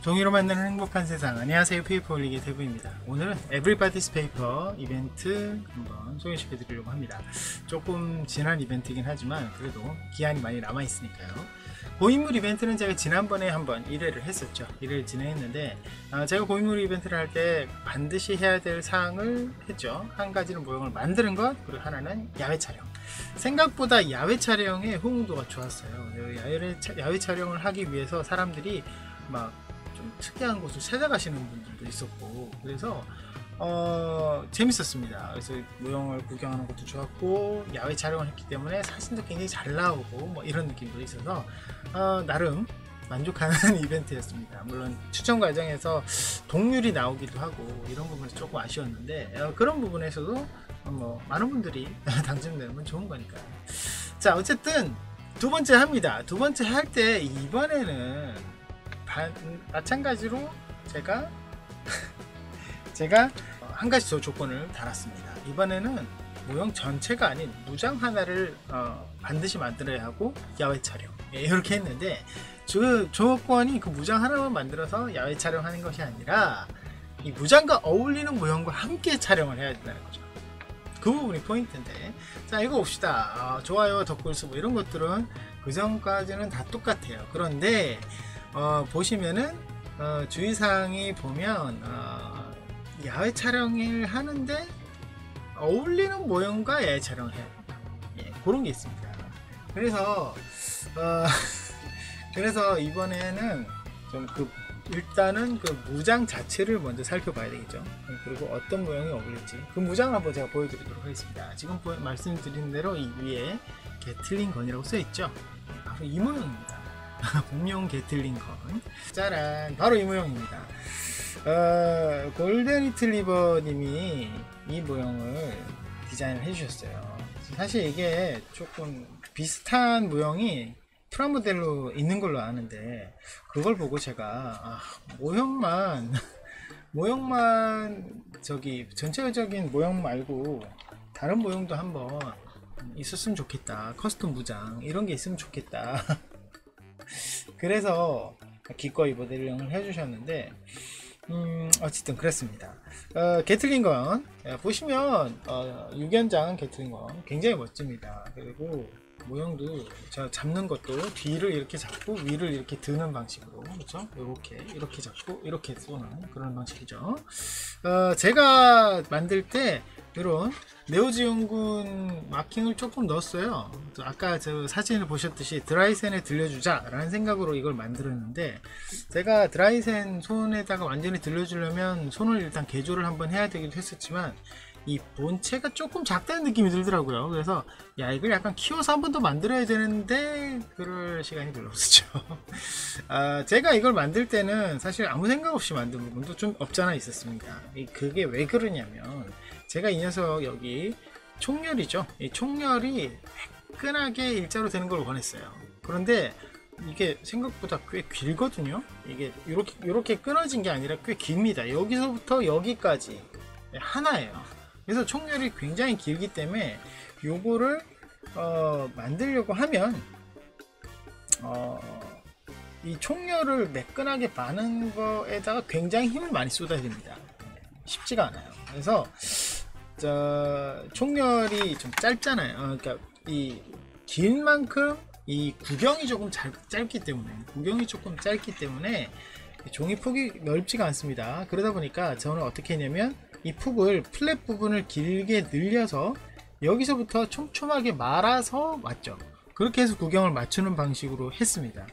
종이로 만드는 행복한 세상. 안녕하세요, 페이퍼 올리기 대부입니다. 오늘은 Everybody's Paper 이벤트 한번 소개시켜 드리려고 합니다. 조금 지난 이벤트이긴 하지만 그래도 기한이 많이 남아 있으니까요. 고인물 이벤트는 제가 지난번에 한번 1회를 했었죠. 1회를 진행했는데 제가 고인물 이벤트를 할 때 반드시 해야 될 사항을 했죠. 한 가지는 모형을 만드는 것, 그리고 하나는 야외 촬영. 생각보다 야외 촬영의 호응도가 좋았어요. 야외 촬영을 하기 위해서 사람들이 막 좀 특이한 곳을 찾아가시는 분들도 있었고, 그래서 재밌었습니다. 그래서 모형을 구경하는 것도 좋았고, 야외 촬영을 했기 때문에 사진도 굉장히 잘 나오고 뭐 이런 느낌도 있어서 나름 만족하는 이벤트였습니다. 물론 추천 과정에서 동률이 나오기도 하고 이런 부분이 조금 아쉬웠는데 그런 부분에서도 뭐 많은 분들이 당첨되는 건 좋은 거니까요. 자, 어쨌든 두 번째 합니다. 두 번째 할 때 이번에는 마찬가지로 제가 한 가지 더 조건을 달았습니다. 이번에는 모형 전체가 아닌 무장 하나를 반드시 만들어야 하고 야외 촬영, 이렇게 했는데 조건이 그 무장 하나만 만들어서 야외 촬영하는 것이 아니라 이 무장과 어울리는 모형과 함께 촬영을 해야 된다는 거죠. 그 부분이 포인트인데, 자, 이거 봅시다. 좋아요, 덧글수 뭐 이런 것들은 그 전까지는 다 똑같아요. 그런데 보시면은 주의사항이 보면 야외 촬영을 하는데 어울리는 모형과 야외 촬영을 해야 됩니다. 그런 게 있습니다. 그래서 이번에는 좀 일단은 그 무장 자체를 먼저 살펴봐야 되겠죠. 그리고 어떤 모형이 어울릴지 그 무장을 한번 제가 보여드리도록 하겠습니다. 지금 말씀드린 대로 이 위에 게틀링 건이라고 써있죠. 바로 이 모형입니다. 공룡 게틀링 건. 짜란, 바로 이 모형입니다. 골든 리트리버 님이 이 모형을 디자인을 해주셨어요. 사실 이게 조금 비슷한 모형이 프라모델로 있는 걸로 아는데, 그걸 보고 제가 모형만 저기 전체적인 모형 말고 다른 모형도 한번 있었으면 좋겠다. 커스텀 무장 이런 게 있으면 좋겠다. 그래서 기꺼이 모델링을 해주셨는데 어쨌든 그랬습니다. 게틀링건 보시면 유견장 게틀링건 굉장히 멋집니다. 그리고 모형도 제가 잡는 것도 뒤를 이렇게 잡고 위를 이렇게 드는 방식으로, 그렇죠? 이렇게 잡고 이렇게 쏘는 그런 방식이죠. 제가 만들 때 이런 네오지온군 마킹을 조금 넣었어요. 아까 저 사진을 보셨듯이 드라이센에 들려주자 라는 생각으로 이걸 만들었는데, 제가 드라이센 손에다가 완전히 들려주려면 손을 일단 개조를 한번 해야 되기도 했었지만 이 본체가 조금 작다는 느낌이 들더라고요. 그래서 이걸 약간 키워서 한 번 더 만들어야 되는데 그럴 시간이 별로 없었죠. 제가 이걸 만들 때는 사실 아무 생각 없이 만든 부분도 좀 없잖아 있었습니다. 그게 왜 그러냐면, 제가 이 녀석 여기 총열이죠. 이 총열이 매끈하게 일자로 되는 걸 원했어요. 그런데 이게 생각보다 꽤 길거든요. 이게 이렇게 끊어진 게 아니라 꽤 깁니다. 여기서부터 여기까지 하나예요. 그래서 총열이 굉장히 길기 때문에 요거를 만들려고 하면 이 총열을 매끈하게 마는 거에다가 굉장히 힘을 많이 쏟아야 됩니다. 쉽지가 않아요. 그래서 총열이 좀 짧잖아요. 그러니까 이 긴 만큼 이 구경이 조금 짧기 때문에 종이 폭이 넓지가 않습니다. 그러다 보니까 저는 어떻게 했냐면 이 폭을 플랫 부분을 길게 늘려서 여기서부터 촘촘하게 말아서 맞죠. 그렇게 해서 구경을 맞추는 방식으로 했습니다.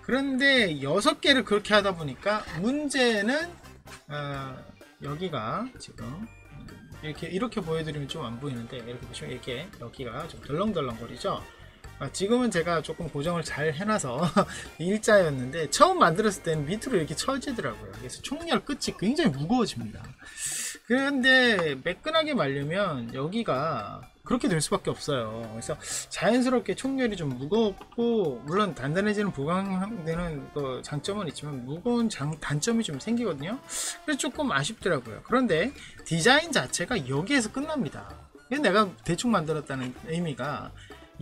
그런데 6개를 그렇게 하다 보니까 문제는 여기가 지금 이렇게 보여드리면 좀 안 보이는데, 이렇게 보시면 이렇게 여기가 좀 덜렁덜렁 거리죠. 지금은 제가 조금 고정을 잘 해놔서 일자였는데, 처음 만들었을 때는 밑으로 이렇게 처지더라고요. 그래서 총열 끝이 굉장히 무거워집니다. 그런데 매끈하게 말려면 여기가 그렇게 될 수밖에 없어요. 그래서 자연스럽게 총열이 좀 무겁고, 물론 단단해지는 보강되는 그 장점은 있지만 무거운 단점이 좀 생기거든요. 그래서 조금 아쉽더라고요. 그런데 디자인 자체가 여기에서 끝납니다. 내가 대충 만들었다는 의미가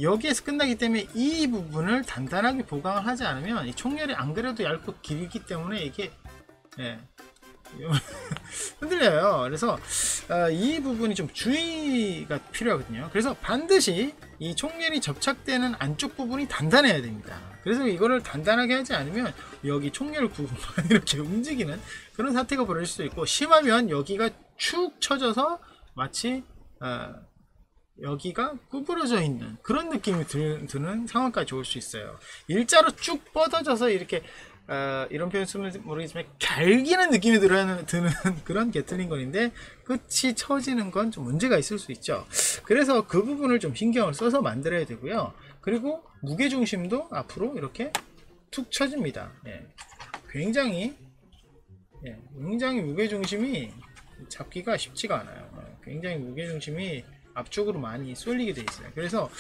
여기에서 끝나기 때문에 이 부분을 단단하게 보강을 하지 않으면 이 총열이 안 그래도 얇고 길기 때문에 이게 예. 흔들려요. 그래서 이 부분이 좀 주의가 필요하거든요. 그래서 반드시 이 총열이 접착되는 안쪽 부분이 단단해야 됩니다. 그래서 이거를 단단하게 하지 않으면 여기 총열 부분만 이렇게 움직이는 그런 사태가 벌어질 수도 있고, 심하면 여기가 축 처져서 마치 여기가 구부러져 있는 그런 느낌이 드는 상황까지 올 수 있어요. 일자로 쭉 뻗어져서 이렇게 이런 표현 쓰면 모르겠지만 갈기는 느낌이 드는 그런 게틀링건인데 끝이 처지는 건 좀 문제가 있을 수 있죠. 그래서 그 부분을 좀 신경을 써서 만들어야 되고요. 그리고 무게중심도 앞으로 이렇게 툭 쳐집니다. 예. 굉장히 무게중심이 잡기가 쉽지가 않아요. 굉장히 무게중심이 앞쪽으로 많이 쏠리게 돼 있어요. 그래서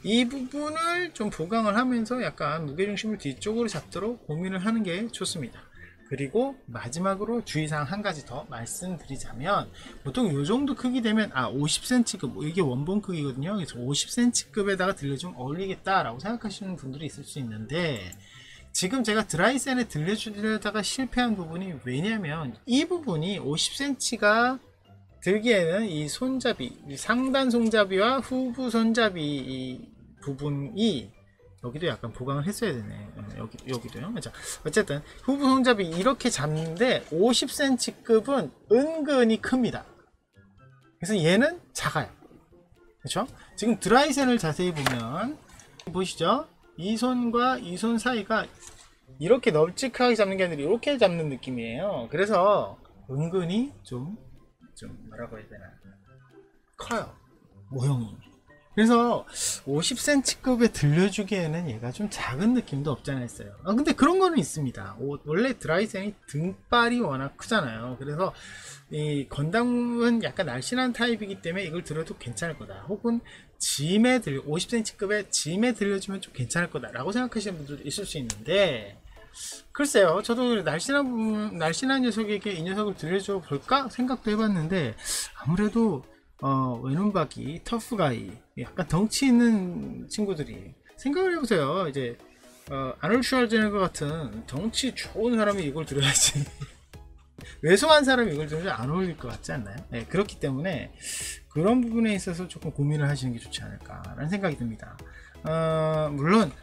이 부분을 좀 보강을 하면서 약간 무게중심을 뒤쪽으로 잡도록 고민을 하는 게 좋습니다. 그리고 마지막으로 주의사항 한 가지 더 말씀드리자면, 보통 이 정도 크기 되면 50cm급, 이게 원본 크기거든요. 그래서 50cm급에다가 들려주면 어울리겠다라고 생각하시는 분들이 있을 수 있는데, 지금 제가 드라이센에 들려주려다가 실패한 부분이 왜냐면, 이 부분이 50cm가 들기에는 이 손잡이, 이 상단 손잡이와 후부 손잡이 이 부분이, 여기도 약간 보강을 했어야 되네. 여기도요. 자, 어쨌든 후부 손잡이 이렇게 잡는데 50cm급은 은근히 큽니다. 그래서 얘는 작아요. 그렇죠? 지금 드라이센을 자세히 보면 보시죠. 이 손과 이 손 사이가 이렇게 널찍하게 잡는 게 아니라 이렇게 잡는 느낌이에요. 그래서 은근히 좀 뭐라고 해야 되나, 커요, 모형이. 그래서 50cm급에 들려주기에는 얘가 좀 작은 느낌도 없잖아 있어요. 근데 그런 거는 있습니다. 원래 드라이센이 등발이 워낙 크잖아요. 그래서 이 건담은 약간 날씬한 타입이기 때문에 이걸 들어도 괜찮을 거다, 혹은 짐에 50cm급에 짐에 들려주면 좀 괜찮을 거다 라고 생각하시는 분들도 있을 수 있는데, 글쎄요, 저도 날씬한 녀석에게 이 녀석을 들려줘 볼까 생각도 해봤는데, 아무래도 외눈박이, 터프가이, 약간 덩치 있는 친구들이, 생각을 해보세요. 이제 아놀드 슈왈제네거 같은 덩치 좋은 사람이 이걸 들어야지 왜소한 사람이 이걸 들으면 안 어울릴 것 같지 않나요? 네, 그렇기 때문에 그런 부분에 있어서 조금 고민을 하시는 게 좋지 않을까라는 생각이 듭니다. 물론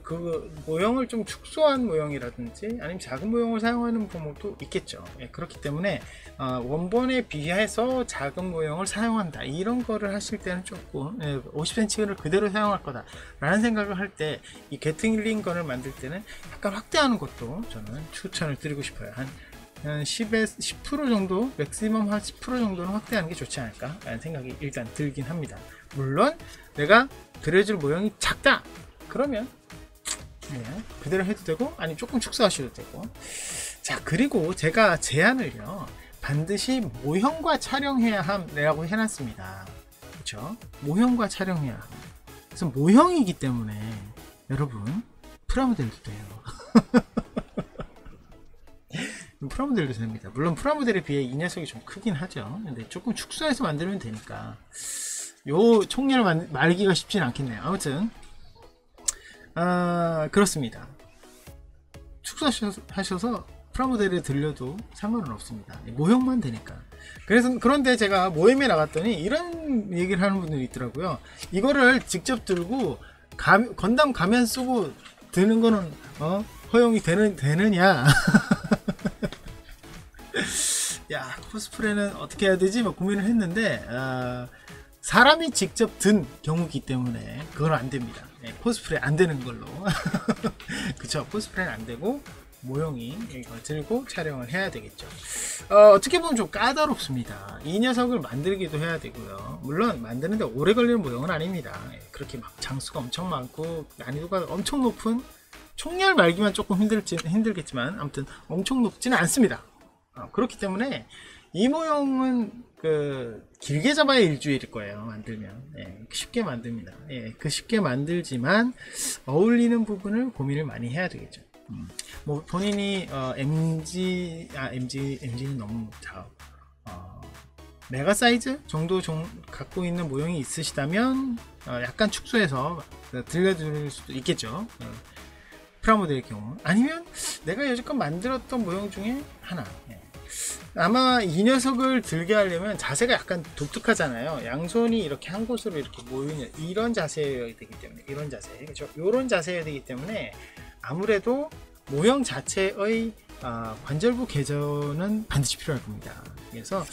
그 모형을 좀 축소한 모형이라든지 아니면 작은 모형을 사용하는 방법도 있겠죠. 예, 그렇기 때문에 원본에 비해서 작은 모형을 사용한다, 이런 거를 하실 때는 조금 50cm를 그대로 사용할 거다 라는 생각을 할 때, 이 게틀링건을 만들 때는 약간 확대하는 것도 저는 추천을 드리고 싶어요. 한 10% 정도, 맥시멈 한 10% 정도는 확대하는 게 좋지 않을까 라는 생각이 일단 들긴 합니다. 물론 내가 그려줄 모형이 작다 그러면 그대로 해도 되고, 아니 조금 축소하셔도 되고. 자, 그리고 제가 제안을요, 반드시 모형과 촬영해야 함이라고 해놨습니다. 그렇죠? 모형과 촬영해야 함. 그래서 모형이기 때문에 여러분 프라모델도 돼요. 프라모델도 됩니다. 물론 프라모델에 비해 이 녀석이 좀 크긴 하죠. 근데 조금 축소해서 만들면 되니까 요 총열을 말기가 쉽진 않겠네요. 아무튼 그렇습니다. 축소하셔서 프라모델에 들려도 상관은 없습니다. 모형만 되니까. 그런데 제가 모임에 나갔더니 이런 얘기를 하는 분들이 있더라고요. 이거를 직접 들고 건담 가면 쓰고 드는 거는 허용이 되느냐. 야, 코스프레는 어떻게 해야 되지? 막 고민을 했는데 사람이 직접 든 경우기 때문에 그건 안 됩니다. 코스프레 안 되는 걸로. 그쵸? 코스프레는 안 되고 모형이 이걸 들고 촬영을 해야 되겠죠. 어떻게 보면 좀 까다롭습니다. 이 녀석을 만들기도 해야 되고요. 물론 만드는데 오래 걸리는 모형은 아닙니다. 그렇게 막 장수가 엄청 많고 난이도가 엄청 높은, 총열 말기만 조금 힘들겠지만 아무튼 엄청 높지는 않습니다. 그렇기 때문에 이 모형은 길게 잡아야 일주일일 거예요. 만들면 쉽게 만듭니다. 쉽게 만들지만 어울리는 부분을 고민을 많이 해야 되겠죠. 뭐 본인이 MG는 너무 메가 사이즈 정도 갖고 있는 모형이 있으시다면 약간 축소해서 들려드릴 수도 있겠죠. 프라모델의 경우. 아니면 내가 여지껏 만들었던 모형 중에 하나. 예. 아마 이 녀석을 들게 하려면 자세가 약간 독특하잖아요. 양손이 이렇게 한 곳으로 이렇게 모이는 이런 자세여야 되기 때문에, 이런 자세, 그렇죠? 이런 자세여야 되기 때문에 아무래도 모형 자체의 관절부 개선은 반드시 필요할 겁니다. 그래서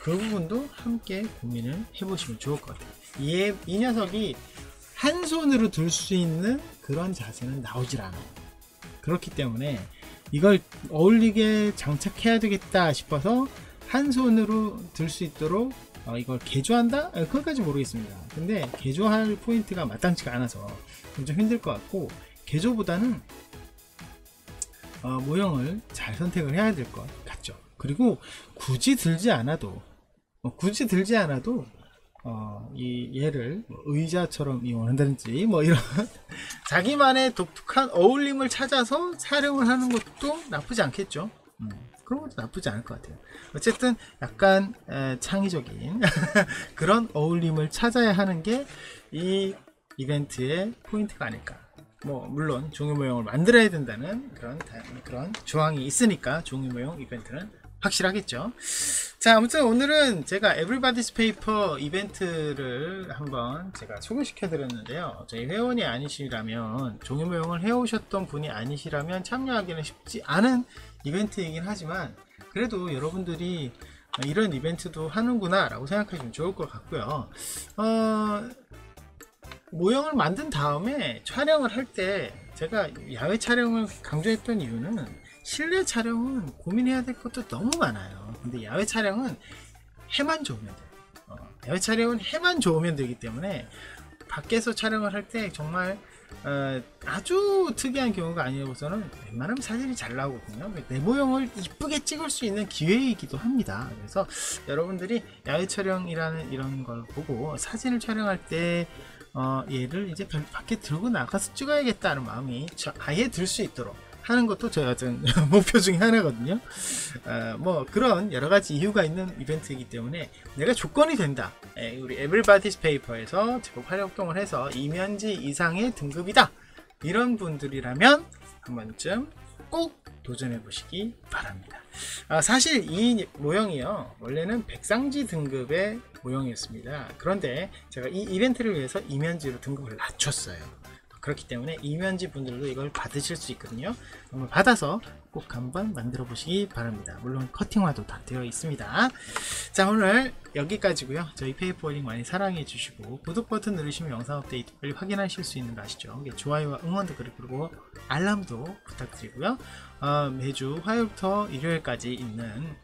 그 부분도 함께 고민을 해보시면 좋을 것 같아요. 이 녀석이 한 손으로 들 수 있는 그런 자세는 나오질 않아요. 그렇기 때문에 이걸 어울리게 장착해야 되겠다 싶어서 한 손으로 들 수 있도록 이걸 개조한다? 그것까지 모르겠습니다. 근데 개조할 포인트가 마땅치가 않아서 좀 힘들 것 같고, 개조보다는 모형을 잘 선택을 해야 될 것 같죠. 그리고 굳이 들지 않아도 얘를 의자처럼 이용한다든지 뭐 이런 자기만의 독특한 어울림을 찾아서 촬영을 하는 것도 나쁘지 않겠죠. 그런 것도 나쁘지 않을 것 같아요. 어쨌든 약간 창의적인 그런 어울림을 찾아야 하는 게 이 이벤트의 포인트가 아닐까. 뭐 물론 종이 모형을 만들어야 된다는 그런 조항이 있으니까 종이 모형 이벤트는 확실하겠죠. 자, 아무튼 오늘은 제가 Everybody's Paper 이벤트를 한번 제가 소개시켜 드렸는데요. 저희 회원이 아니시라면, 종이 모형을 해오셨던 분이 아니시라면 참여하기는 쉽지 않은 이벤트이긴 하지만, 그래도 여러분들이 이런 이벤트도 하는구나 라고 생각하시면 좋을 것 같고요. 모형을 만든 다음에 촬영을 할 때 제가 야외 촬영을 강조했던 이유는, 실내 촬영은 고민해야 될 것도 너무 많아요. 근데 야외 촬영은 해만 좋으면 돼요. 야외 촬영은 해만 좋으면 되기 때문에 밖에서 촬영을 할 때 정말 아주 특이한 경우가 아니고서는 웬만하면 사진이 잘 나오거든요. 내 모형을 이쁘게 찍을 수 있는 기회이기도 합니다. 그래서 여러분들이 야외 촬영이라는 이런 걸 보고 사진을 촬영할 때 얘를 이제 밖에 들고 나가서 찍어야겠다는 마음이 아예 들 수 있도록 하는 것도 저희 어떤 목표 중에 하나거든요. 뭐 그런 여러가지 이유가 있는 이벤트이기 때문에 내가 조건이 된다, 우리 Everybody's Paper에서 제법 활동을 해서 이면지 이상의 등급이다, 이런 분들이라면 한 번쯤 꼭 도전해 보시기 바랍니다. 사실 이 모형이요, 원래는 백상지 등급의 모형이었습니다. 그런데 제가 이 이벤트를 위해서 이면지로 등급을 낮췄어요. 그렇기 때문에 이면지 분들도 이걸 받으실 수 있거든요. 한번 받아서 꼭 한번 만들어 보시기 바랍니다. 물론 커팅화도 다 되어 있습니다. 자, 오늘 여기까지고요. 저희 페이퍼링 많이 사랑해 주시고 구독 버튼 누르시면 영상 업데이트 빨리 확인하실 수 있는 거 아시죠? 좋아요와 응원도 그리고 알람도 부탁드리고요. 매주 화요일부터 일요일까지 있는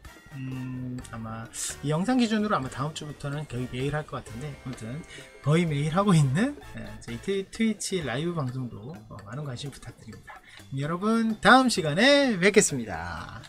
아마 이 영상 기준으로 아마 다음 주부터는 거의 매일 할 것 같은데, 아무튼 거의 매일 하고 있는 저희 트위치 라이브 방송도 많은 관심 부탁드립니다. 여러분 다음 시간에 뵙겠습니다.